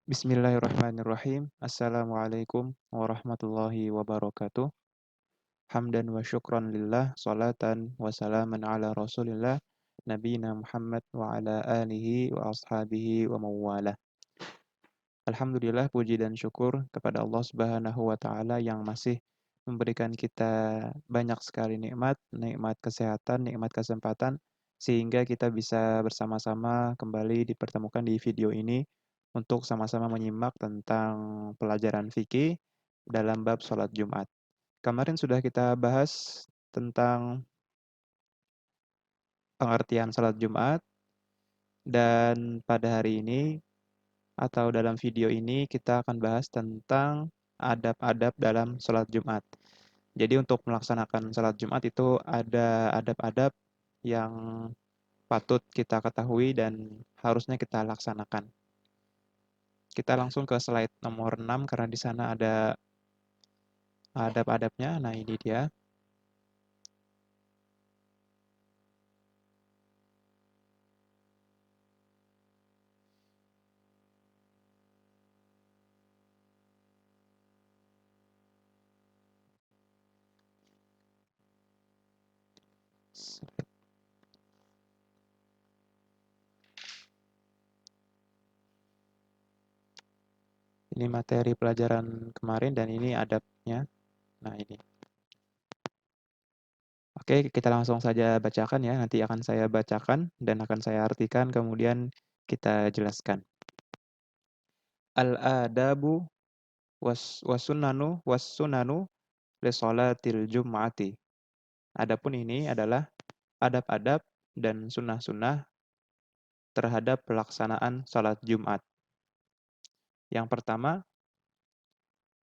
Bismillahirrahmanirrahim. Assalamualaikum warahmatullahi wabarakatuh. Hamdan wa syukran lillah, salatan wa salaman ala rasulillah, nabiyina Muhammad wa ala alihi wa ashabihi wa mawalah. Alhamdulillah, puji dan syukur kepada Allah Subhanahu wa taala yang masih memberikan kita banyak sekali nikmat, nikmat kesehatan, nikmat kesempatan sehingga kita bisa bersama-sama kembali dipertemukan di video ini untuk sama-sama menyimak tentang pelajaran fikih dalam bab sholat Jumat. Kemarin sudah kita bahas tentang pengertian sholat Jumat dan pada hari ini atau dalam video ini kita akan bahas tentang adab-adab dalam sholat Jumat. Jadi untuk melaksanakan sholat Jumat itu ada adab-adab yang patut kita ketahui dan harusnya kita laksanakan. Kita langsung ke slide nomor 6 karena di sana ada adab-adabnya. Nah, ini dia. Ini materi pelajaran kemarin dan ini adabnya. Nah, ini. Oke, kita langsung saja bacakan ya. Nanti akan saya bacakan dan akan saya artikan, kemudian kita jelaskan. Al-adabu was-sunanu li sholatil jum'ati. Adapun ini adalah adab-adab dan sunnah-sunnah terhadap pelaksanaan salat Jumat. Yang pertama,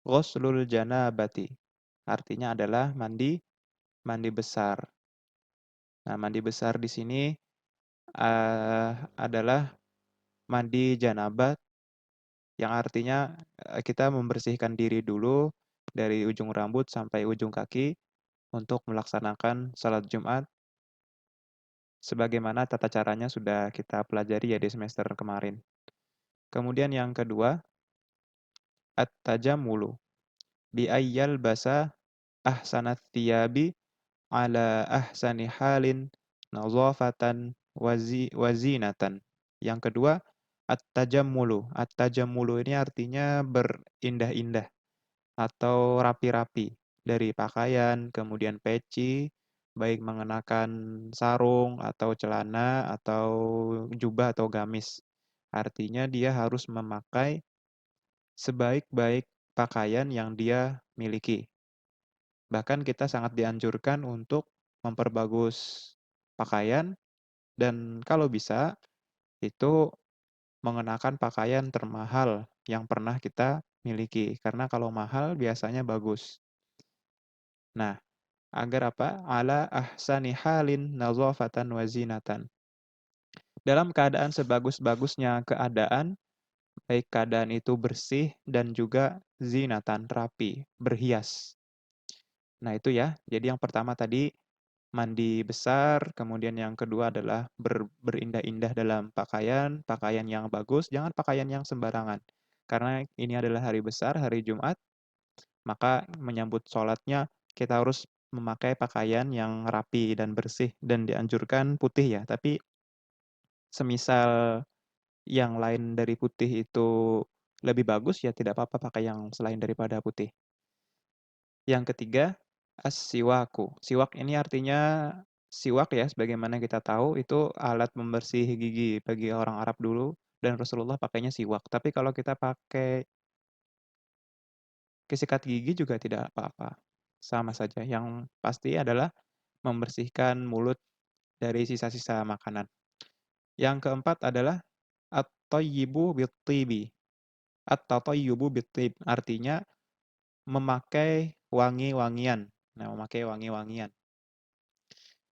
ghuslul janabati. Artinya adalah mandi besar. Nah, mandi besar di sini adalah mandi janabat yang artinya kita membersihkan diri dulu dari ujung rambut sampai ujung kaki untuk melaksanakan salat Jumat sebagaimana tata caranya sudah kita pelajari ya di semester kemarin. Kemudian yang kedua, at-tajammulu bi ayyal basa ahsanat thiyabi ala ahsani halin nadhafatan wazinatan. Yang kedua, at-tajammulu. At-tajammulu ini artinya berindah-indah atau rapi-rapi dari pakaian, kemudian peci, baik mengenakan sarung atau celana atau jubah atau gamis. Artinya dia harus memakai sebaik-baik pakaian yang dia miliki. Bahkan kita sangat dianjurkan untuk memperbagus pakaian dan kalau bisa itu mengenakan pakaian termahal yang pernah kita miliki. Karena kalau mahal biasanya bagus. Nah, agar apa? Ala ahsani halin nadhafatan wa zinatan. Dalam keadaan sebagus-bagusnya keadaan, baik keadaan itu bersih dan juga zinatan, rapi, berhias. Nah, itu ya. Jadi yang pertama tadi mandi besar, kemudian yang kedua adalah berindah-indah dalam pakaian, pakaian yang bagus, jangan pakaian yang sembarangan. Karena ini adalah hari besar, hari Jumat, maka menyambut sholatnya kita harus memakai pakaian yang rapi dan bersih dan dianjurkan putih ya. Tapi semisal yang lain dari putih itu lebih bagus ya tidak apa-apa pakai yang selain daripada putih. Yang ketiga, as-siwaku. Siwak ini artinya siwak ya, sebagaimana kita tahu itu alat membersih gigi bagi orang Arab dulu dan Rasulullah pakainya siwak. Tapi kalau kita pakai sikat gigi juga tidak apa-apa. Sama saja. Yang pasti adalah membersihkan mulut dari sisa-sisa makanan. Yang keempat adalah at-thayyibu bit-tibi. At-tatayyubu bit-tib artinya memakai wangi-wangian. Nah, memakai wangi-wangian.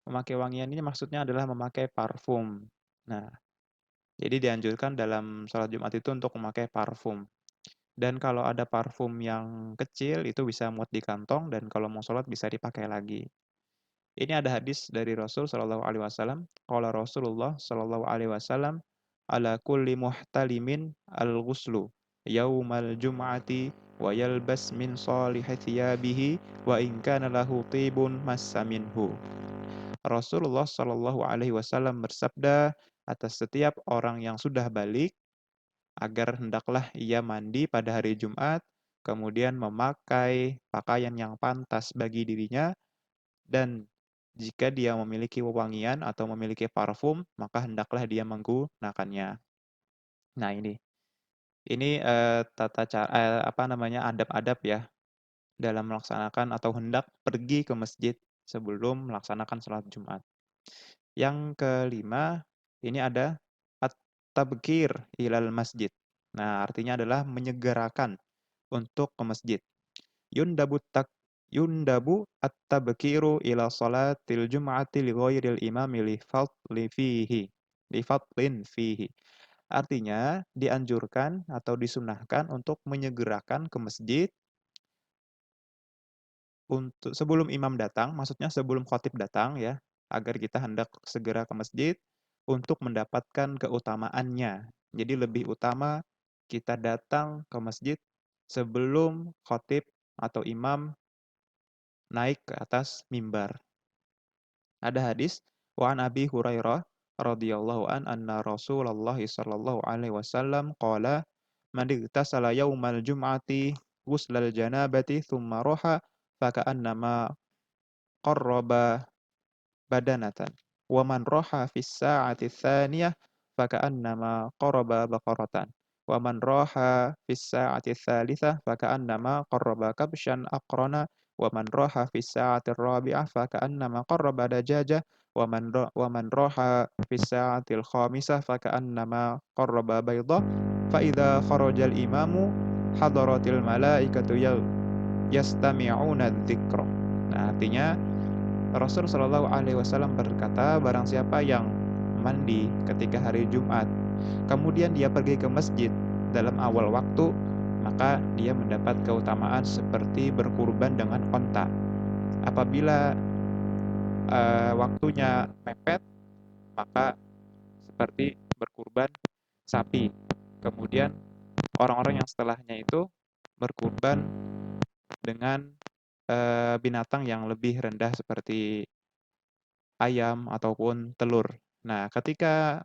Memakai wangian ini maksudnya adalah memakai parfum. Nah, jadi dianjurkan dalam sholat Jumat itu untuk memakai parfum. Dan kalau ada parfum yang kecil itu bisa muat di kantong dan kalau mau sholat bisa dipakai lagi. Ini ada hadis dari Rasul Shallallahu Alaihi Wasallam. Qala Rasulullah Shallallahu Alaihi Wasallam ala kulli muhtalimin al-ghuslu yaumal jum'ati wa yalbas min salihi thiyabihi wa in kana lahu tibun massa minhu. Rasulullah Shallallahu alaihi wasallam bersabda atas setiap orang yang sudah balik agar hendaklah ia mandi pada hari Jumat, kemudian memakai pakaian yang pantas bagi dirinya, dan jika dia memiliki wewangian atau memiliki parfum, maka hendaklah dia menggunakannya. Nah, ini tata cara apa namanya adab-adab ya dalam melaksanakan atau hendak pergi ke masjid sebelum melaksanakan sholat Jumat. Yang kelima, ini ada at-tabkir ilal masjid. Nah, artinya adalah menyegerakan untuk ke masjid. Yundabu tak yundabu at-tabkiru ila salatil jum'ati li ghairil imami li fadlin fihi. Artinya dianjurkan atau disunahkan untuk menyegerakan ke masjid untuk sebelum imam datang, maksudnya sebelum khatib datang ya, agar kita hendak segera ke masjid untuk mendapatkan keutamaannya. Jadi lebih utama kita datang ke masjid sebelum khatib atau imam naik ke atas mimbar. Ada hadis wa an Abi Hurairah radhiyallahu anna Rasulullah sallallahu alaihi wasallam qala man igtasala yaumal jum'ati ghuslal janabati thumma roha faka'annama qarraba badanatan wa man roha fis sa'ati tsaniyah faka'annama qarraba baqaratan wa man roha fis sa'ati tsalitsah faka'annama qarraba kabsyan aqrana wa man roha fis sa'ati rabi'ah faka'annama qarraba dajajah wa man roha fis sa'atil khamisah faka'annama qarraba baydah fa idza kharajal imamu hadaratil malaikatu yastami'una dzikra. Nah, artinya Rasul Shallallahu Alaihi Wasallam berkata, barang siapa yang mandi ketika hari Jumat, kemudian dia pergi ke masjid dalam awal waktu, maka dia mendapat keutamaan seperti berkurban dengan onta. Apabila waktunya mepet, maka seperti berkurban sapi. Kemudian orang-orang yang setelahnya itu berkurban dengan binatang yang lebih rendah seperti ayam ataupun telur. Nah, ketika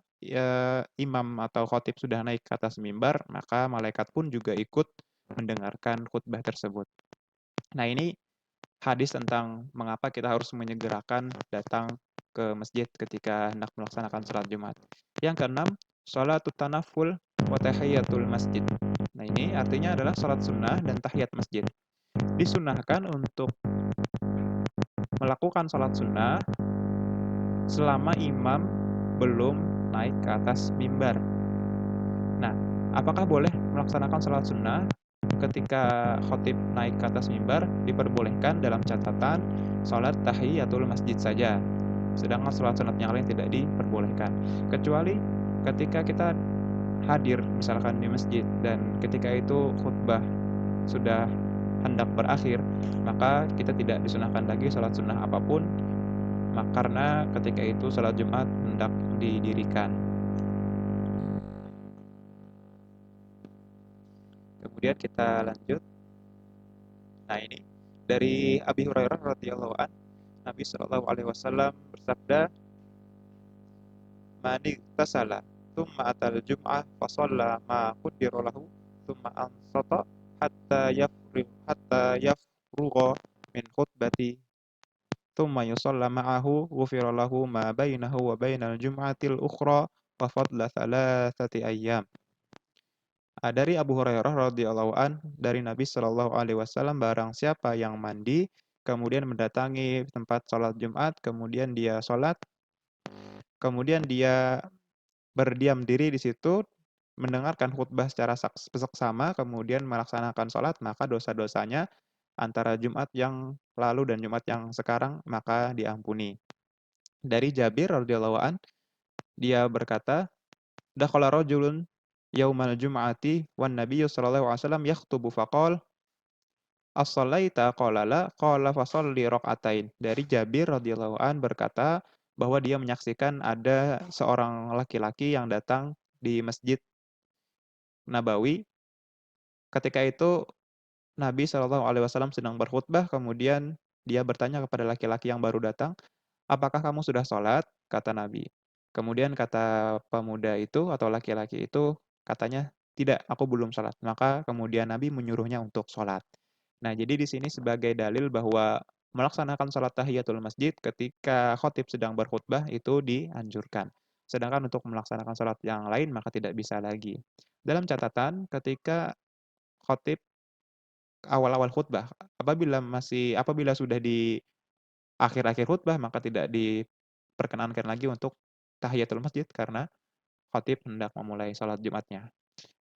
imam atau khatib sudah naik ke atas mimbar, maka malaikat pun juga ikut mendengarkan khutbah tersebut. Nah, ini hadis tentang mengapa kita harus menyegerakan datang ke masjid ketika hendak melaksanakan sholat Jumat. Yang keenam, sholatut tanaful wa tahiyatul masjid. Nah, ini artinya adalah sholat sunnah dan tahiyat masjid. Disunahkan untuk melakukan sholat sunnah selama imam belum naik ke atas mimbar. Nah, apakah boleh melaksanakan sholat sunnah ketika khotib naik ke atas mimbar? Diperbolehkan dalam catatan sholat tahiyatul masjid saja. Sedangkan sholat sunat yang lain tidak diperbolehkan. Kecuali ketika kita hadir misalkan di masjid dan ketika itu khutbah sudah hendak berakhir, maka kita tidak disunahkan lagi sholat sunnah apapun, karena ketika itu sholat Jumat hendak didirikan. Kemudian kita lanjut. Nah, ini dari Abi Hurairah radhiyallahu an, Nabi Shallallahu alaihi wasallam bersabda, "Man iktasala tsumma atal jum'ah fa shalla ma qaddara lahu tsumma ansata hatta yafrugha min khutbati tsumma yusalla ma'ahu ghufira lahu ma bainahu wa bainal jum'atil ukhra wa fadla thalathati ayyam." Dari Abu Hurairah radhiyallahu an dari Nabi Shallallahu alaihi wasallam, barang siapa yang mandi kemudian mendatangi tempat sholat Jumat, kemudian dia sholat, kemudian dia berdiam diri di situ mendengarkan khutbah secara seksama, kemudian melaksanakan sholat, maka dosa-dosanya antara Jumat yang lalu dan Jumat yang sekarang maka diampuni. Dari Jabir radhiyallahu an, dia berkata, dakhala rajulun yaumal jum'ati wan nabiyyu sallallahu alaihi wasallam yakhutubu faqala as-shalaita qala la qala fasholli rakaatain. Dari Jabir radhiyallahu an berkata bahwa dia menyaksikan ada seorang laki-laki yang datang di Masjid Nabawi Ketika itu Nabi SAW sedang berkhutbah, kemudian dia bertanya kepada laki-laki yang baru datang, "Apakah kamu sudah sholat?" Kata Nabi. Kemudian kata pemuda itu atau laki-laki itu katanya, "Tidak, aku belum sholat." Maka kemudian Nabi menyuruhnya untuk sholat. Nah, jadi di sini sebagai dalil bahwa melaksanakan sholat tahiyatul masjid ketika khatib sedang berkhutbah itu dianjurkan. Sedangkan untuk melaksanakan sholat yang lain maka tidak bisa lagi. Dalam catatan, ketika khatib awal-awal khutbah, apabila sudah di akhir-akhir khutbah, maka tidak diperkenankan lagi untuk tahiyatul masjid karena khatib hendak memulai sholat Jumatnya.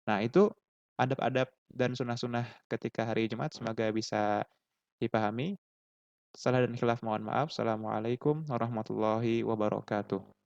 Nah, itu adab-adab dan sunah-sunah ketika hari Jumat semoga bisa dipahami. Salah dan khilaf mohon maaf. Assalamualaikum warahmatullahi wabarakatuh.